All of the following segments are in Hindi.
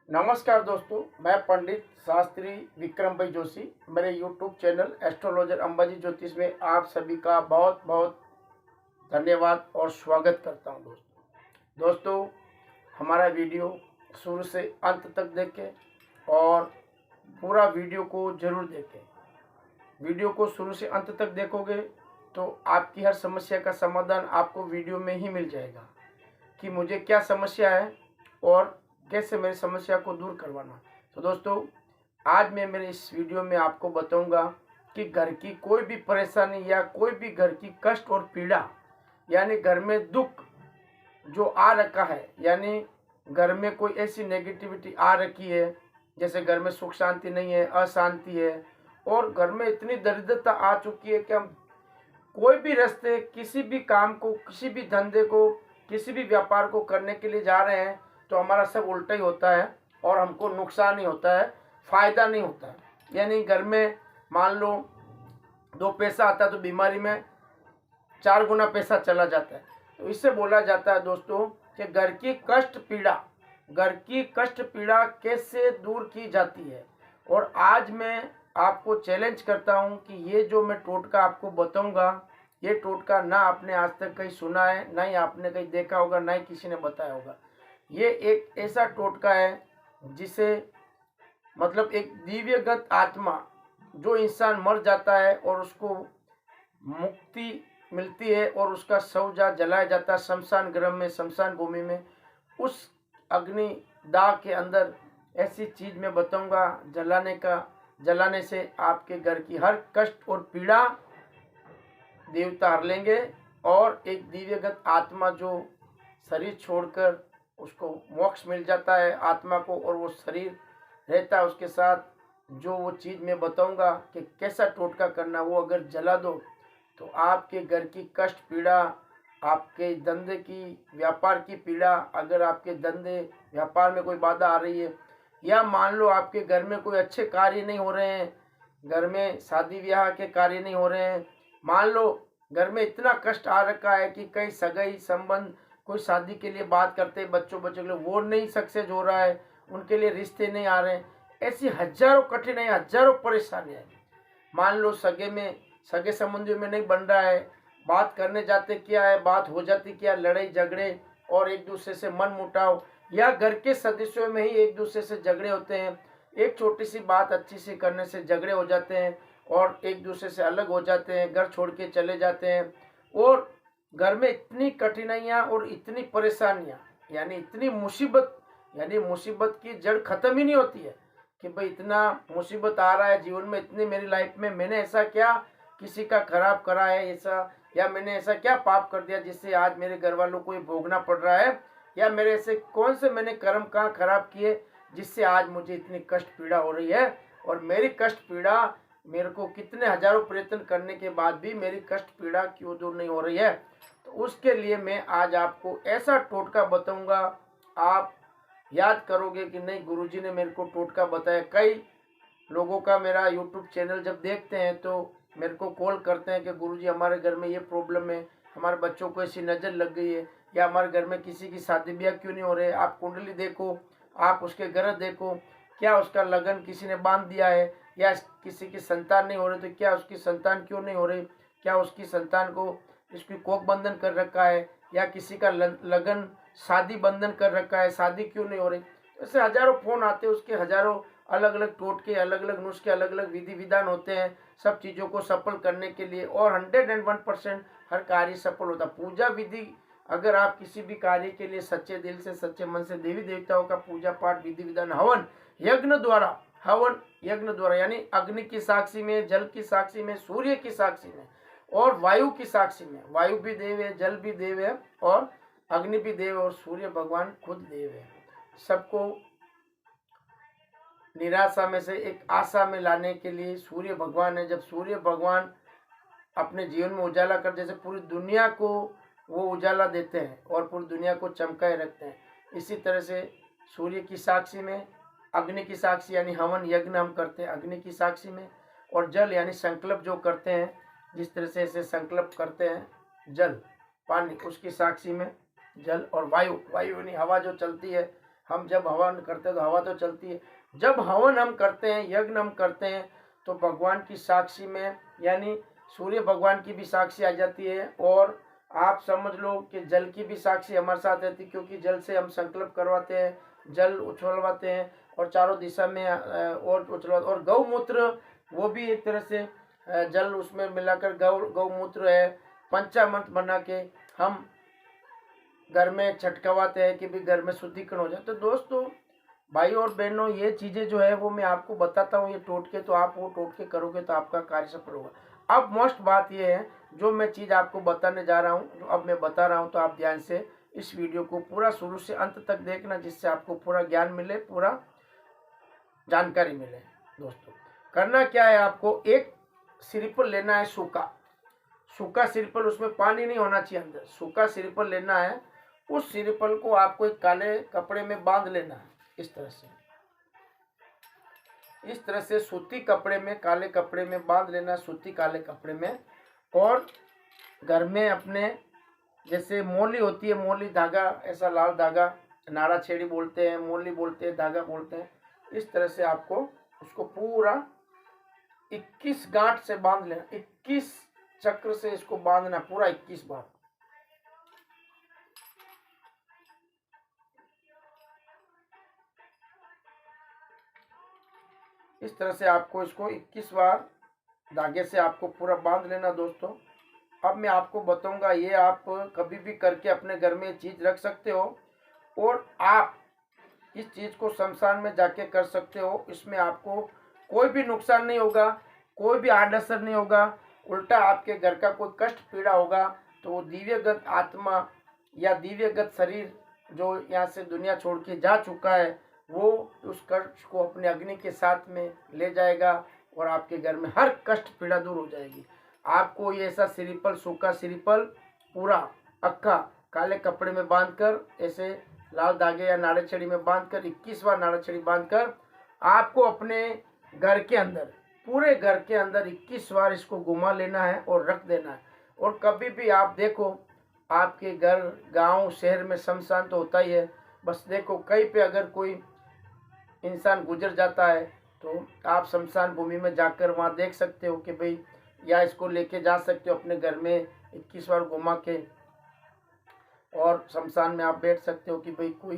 नमस्कार दोस्तों, मैं पंडित शास्त्री विक्रम भाई जोशी। मेरे यूट्यूब चैनल एस्ट्रोलॉजर अंबाजी ज्योतिष में आप सभी का बहुत बहुत धन्यवाद और स्वागत करता हूं। दोस्तों, हमारा वीडियो शुरू से अंत तक देखें और पूरा वीडियो को ज़रूर देखें। वीडियो को शुरू से अंत तक देखोगे तो आपकी हर समस्या का समाधान आपको वीडियो में ही मिल जाएगा कि मुझे क्या समस्या है और कैसे मेरी समस्या को दूर करवाना। तो दोस्तों, आज मैं मेरे इस वीडियो में आपको बताऊंगा कि घर की कोई भी परेशानी या कोई भी घर की कष्ट और पीड़ा, यानी घर में दुख जो आ रखा है, यानी घर में कोई ऐसी नेगेटिविटी आ रखी है, जैसे घर में सुख शांति नहीं है, अशांति है और घर में इतनी दरिद्रता आ चुकी है कि हम कोई भी रास्ते, किसी भी काम को, किसी भी धंधे को, किसी भी व्यापार को करने के लिए जा रहे हैं तो हमारा सब उल्टा ही होता है और हमको नुकसान ही होता है, फ़ायदा नहीं होता है। यानी घर में मान लो 2 पैसा आता है तो बीमारी में 4 गुना पैसा चला जाता है। तो इससे बोला जाता है दोस्तों कि घर की कष्ट पीड़ा कैसे दूर की जाती है। और आज मैं आपको चैलेंज करता हूं कि ये जो मैं टोटका आपको बताऊंगा, ये टोटका ना आपने आज तक कहीं सुना है, ना ही आपने कहीं देखा होगा, ना ही किसी ने बताया होगा। ये एक ऐसा टोटका है जिसे मतलब एक दिव्यगत आत्मा, जो इंसान मर जाता है और उसको मुक्ति मिलती है और उसका शव जलाया जाता है शमशान गृह में, शमशान भूमि में, उस अग्नि दाह के अंदर ऐसी चीज़ मैं बताऊंगा जलाने से आपके घर की हर कष्ट और पीड़ा देवता हर लेंगे और एक दिव्यगत आत्मा जो शरीर छोड़कर उसको मोक्ष मिल जाता है आत्मा को और वो शरीर रहता है उसके साथ। जो वो चीज़ मैं बताऊंगा कि कैसा टोटका करना, वो अगर जला दो तो आपके घर की कष्ट पीड़ा, आपके धंधे की, व्यापार की पीड़ा, अगर आपके धंधे व्यापार में कोई बाधा आ रही है या मान लो आपके घर में कोई अच्छे कार्य नहीं हो रहे हैं, घर में शादी ब्याह के कार्य नहीं हो रहे हैं, मान लो घर में इतना कष्ट आ रखा है कि कई सगाई संबंध, कोई शादी के लिए बात करते हैं बच्चों के लिए, वो नहीं सक्सेस हो रहा है, उनके लिए रिश्ते नहीं आ रहे हैं, ऐसी हजारों कठिनाई, हजारों परेशानियां। मान लो सगे संबंधियों में नहीं बन रहा है, बात करने जाते क्या है, बात हो जाती क्या, लड़ाई झगड़े और एक दूसरे से मन मुटाव, या घर के सदस्यों में ही एक दूसरे से झगड़े होते हैं, एक छोटी सी बात अच्छी सी करने से झगड़े हो जाते हैं और एक दूसरे से अलग हो जाते हैं, घर छोड़ के चले जाते हैं। और घर में इतनी कठिनाइयाँ और इतनी परेशानियाँ, यानी इतनी मुसीबत, यानी मुसीबत की जड़ खत्म ही नहीं होती है कि भाई इतना मुसीबत आ रहा है जीवन में, इतनी मेरी लाइफ में मैंने ऐसा क्या किसी का खराब करा है ऐसा, या मैंने ऐसा क्या पाप कर दिया जिससे आज मेरे घर वालों को ये भोगना पड़ रहा है, या मेरे ऐसे कौन से मैंने कर्म कहाँ खराब किए जिससे आज मुझे इतनी कष्ट पीड़ा हो रही है। और मेरी कष्ट पीड़ा, मेरे को कितने हजारों प्रयत्न करने के बाद भी मेरी कष्ट पीड़ा क्यों दूर नहीं हो रही है। तो उसके लिए मैं आज आपको ऐसा टोटका बताऊंगा, आप याद करोगे कि नहीं गुरुजी ने मेरे को टोटका बताया। कई लोगों का मेरा यूट्यूब चैनल जब देखते हैं तो मेरे को कॉल करते हैं कि गुरुजी हमारे घर में ये प्रॉब्लम है, हमारे बच्चों को ऐसी नज़र लग गई है, या हमारे घर में किसी की शादी ब्याह क्यों नहीं हो रहे, आप कुंडली देखो, आप उसके ग्रह देखो, क्या उसका लगन किसी ने बांध दिया है, या किसी की संतान नहीं हो रही तो क्या उसकी संतान क्यों नहीं हो रही, क्या उसकी संतान को इसकी कोख बंधन कर रखा है, या किसी का लगन शादी बंधन कर रखा है, शादी क्यों नहीं हो रही। ऐसे हजारों फोन आते हैं, उसके हजारों अलग अलग टोटके, अलग अलग नुस्खे, अलग अलग विधि विधान होते हैं सब चीज़ों को सफल करने के लिए, और 101% हर कार्य सफल होता है। पूजा विधि, अगर आप किसी भी कार्य के लिए सच्चे दिल से, सच्चे मन से देवी देवताओं का पूजा पाठ, विधि विधान, हवन यज्ञ द्वारा, यानी अग्नि की साक्षी में, जल की साक्षी में, सूर्य की साक्षी में और वायु की साक्षी में, वायु भी देव है, जल भी देव है और अग्नि भी देव और सूर्य भगवान खुद देव है। सबको निराशा में से एक आशा में लाने के लिए सूर्य भगवान है। जब सूर्य भगवान अपने जीवन में उजाला कर, जैसे पूरी दुनिया को वो उजाला देते हैं और पूरी दुनिया को चमकाए रखते हैं, इसी तरह से सूर्य की साक्षी में, अग्नि की साक्षी यानी हवन यज्ञ हम करते हैं अग्नि की साक्षी में, और जल यानी संकल्प जो करते हैं, जिस तरह से ऐसे संकल्प करते हैं, जल पानी उसकी साक्षी में जल, और वायु यानी हवा जो चलती है हम जब हवन करते हैं तो हवा तो चलती है। जब हवन हम करते हैं, यज्ञ हम करते हैं, तो भगवान की साक्षी में यानी सूर्य भगवान की भी साक्षी आ जाती है, और आप समझ लो कि जल की भी साक्षी हमारे साथ रहती है, क्योंकि जल से हम संकल्प करवाते हैं, जल उछलवाते हैं और चारों दिशा में और उछलवाते। और गौमूत्र वो भी एक तरह से जल उसमें मिलाकर गौमूत्र है, पंचामृत बना के हम घर में छटकवाते हैं कि भी घर में शुद्धिकरण हो जाए। तो दोस्तों, भाई और बहनों, ये चीज़ें जो है वो मैं आपको बताता हूँ, ये टोटके, तो आप वो टोटके करोगे तो आपका कार्य सफल होगा। अब मोस्ट बात ये है, जो मैं चीज़ आपको बताने जा रहा हूँ, जो अब मैं बता रहा हूँ, तो आप ध्यान से इस वीडियो को पूरा शुरू से अंत तक देखना, जिससे आपको पूरा ज्ञान मिले, पूरा जानकारी मिले। दोस्तों, करना क्या है, आपको एक श्रीफल लेना है, सूखा श्रीफल, उसमें पानी नहीं होना चाहिए अंदर। सूखा श्रीफल लेना है, उस श्रीफल को आपको एक काले कपड़े में बांध लेना है, इस तरह से सूती कपड़े में, काले कपड़े में बांध लेना, सूती काले कपड़े में। और घर में अपने, जैसे मोली होती है, मोली धागा, ऐसा लाल धागा, नाड़ा छेड़ी बोलते हैं, मोली बोलते हैं, धागा बोलते हैं, इस तरह से आपको उसको पूरा 21 गांठ से बांध लेना, 21 चक्र से इसको बांधना, पूरा 21 बार। इस तरह से आपको इसको 21 बार धागे से आपको पूरा बांध लेना। दोस्तों, अब मैं आपको बताऊंगा, ये आप कभी भी करके अपने घर में ये चीज़ रख सकते हो, और आप इस चीज़ को शमशान में जाके कर सकते हो। इसमें आपको कोई भी नुकसान नहीं होगा, कोई भी आड़ असर नहीं होगा, उल्टा आपके घर का कोई कष्ट पीड़ा होगा तो वो दिव्यगत आत्मा या दिव्यगत शरीर जो यहाँ से दुनिया छोड़ के जा चुका है, वो उस कष्ट को अपने अग्नि के साथ में ले जाएगा, और आपके घर में हर कष्ट पीड़ा दूर हो जाएगी। आपको ये ऐसा श्रीफल, सूखा श्रीफल पूरा अक्का काले कपड़े में बांधकर, ऐसे लाल धागे या नाड़े छड़ी में बांधकर, 21 बार नाड़े छड़ी बांधकर आपको अपने घर के अंदर, पूरे घर के अंदर 21 बार इसको घुमा लेना है और रख देना है। और कभी भी आप देखो, आपके घर, गांव, शहर में शमशान तो होता ही है, बस देखो कहीं पे अगर कोई इंसान गुजर जाता है तो आप शमशान भूमि में जाकर वहाँ देख सकते हो कि भाई, या इसको लेके जा सकते हो अपने घर में 21 बार घुमा के, और शमशान में आप बैठ सकते हो कि भाई कोई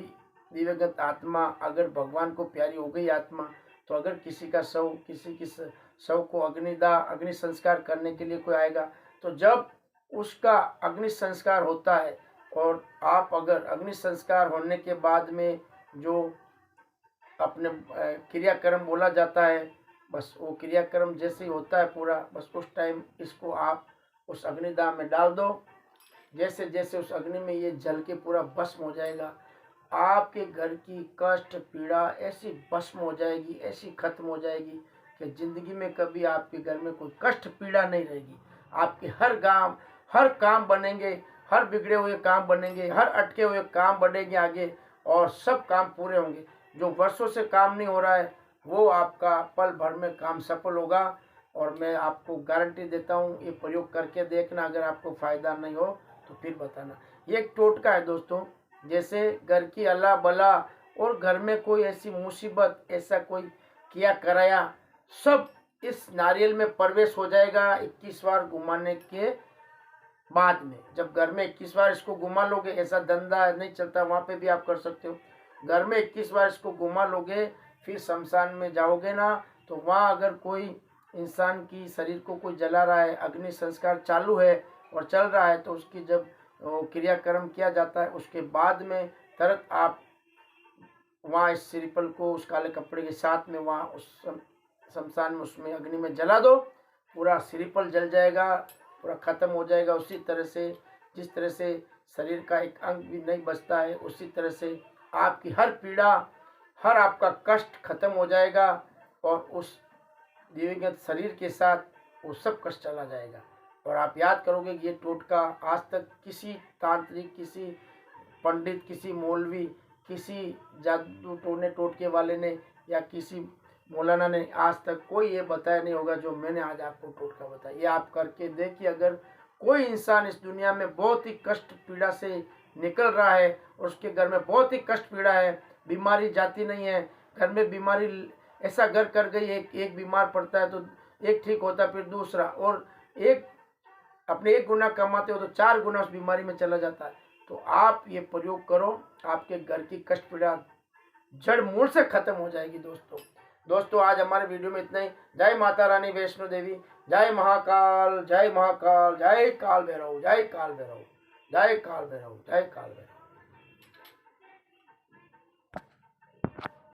दिव्यगत आत्मा, अगर भगवान को प्यारी हो गई आत्मा, तो अगर किसी का शव, किसी की शव को अग्नि संस्कार करने के लिए कोई आएगा, तो जब उसका अग्नि संस्कार होता है, और आप अगर अग्नि संस्कार होने के बाद में जो अपने क्रियाक्रम बोला जाता है, बस वो क्रियाक्रम जैसे ही होता है पूरा, बस उस टाइम इसको आप उस अग्निदाह में डाल दो। जैसे जैसे उस अग्नि में ये जल के पूरा भस्म हो जाएगा, आपके घर की कष्ट पीड़ा ऐसी भस्म हो जाएगी, ऐसी खत्म हो जाएगी कि जिंदगी में कभी आपके घर में कोई कष्ट पीड़ा नहीं रहेगी। आपके हर काम बनेंगे, हर बिगड़े हुए काम बनेंगे, हर अटके हुए काम बढ़ेंगे आगे, और सब काम पूरे होंगे। जो वर्षों से काम नहीं हो रहा है, वो आपका पल भर में काम सफल होगा। और मैं आपको गारंटी देता हूँ, ये प्रयोग करके देखना, अगर आपको फ़ायदा नहीं हो तो फिर बताना। ये एक टोटका है दोस्तों, जैसे घर की अला बला और घर में कोई ऐसी मुसीबत, ऐसा कोई किया कराया, सब इस नारियल में प्रवेश हो जाएगा 21 बार घुमाने के बाद में। जब घर में 21 बार इसको घुमा लोगे, ऐसा धंधा नहीं चलता, वहाँ पे भी आप कर सकते हो। घर में 21 बार इसको घुमा लोगे, फिर शमशान में जाओगे ना, तो वहाँ अगर कोई इंसान की शरीर को कोई जला रहा है, अग्नि संस्कार चालू है और चल रहा है, तो उसकी जब क्रियाक्रम किया जाता है, उसके बाद में तुरंत आप वहाँ इस श्रीफल को उस काले कपड़े के साथ में वहाँ उस शमशान में, उसमें अग्नि में जला दो, पूरा श्रीफल जल जाएगा, पूरा खत्म हो जाएगा। उसी तरह से, जिस तरह से शरीर का एक अंग भी नहीं बचता है, उसी तरह से आपकी हर पीड़ा, हर आपका कष्ट खत्म हो जाएगा, और उस दिव्यगत शरीर के साथ वो सब कष्ट चला जाएगा। और आप याद करोगे कि ये टोटका आज तक किसी तांत्रिक, किसी पंडित, किसी मौलवी, किसी जादू टोने टोटके वाले ने या किसी मौलाना ने आज तक कोई ये बताया नहीं होगा जो मैंने आज आपको टोटका बताया। ये आप करके देखिए, अगर कोई इंसान इस दुनिया में बहुत ही कष्ट पीड़ा से निकल रहा है और उसके घर में बहुत ही कष्ट पीड़ा है, बीमारी जाती नहीं है। घर में बीमारी ऐसा घर कर गई, एक बीमार पड़ता है तो एक ठीक होता है, फिर दूसरा, और एक अपने 1 गुना कमाते हो तो 4 गुना उस बीमारी में चला जाता है। तो आप ये प्रयोग करो, आपके घर की कष्ट पीड़ा जड़ मूल से खत्म हो जाएगी। दोस्तों आज हमारे वीडियो में इतना ही। जय माता रानी वैष्णो देवी, जय महाकाल, जय महाकाल, जय काल भैरव, जय काल भैरव, जय काल भैरव, जय काल भैरव।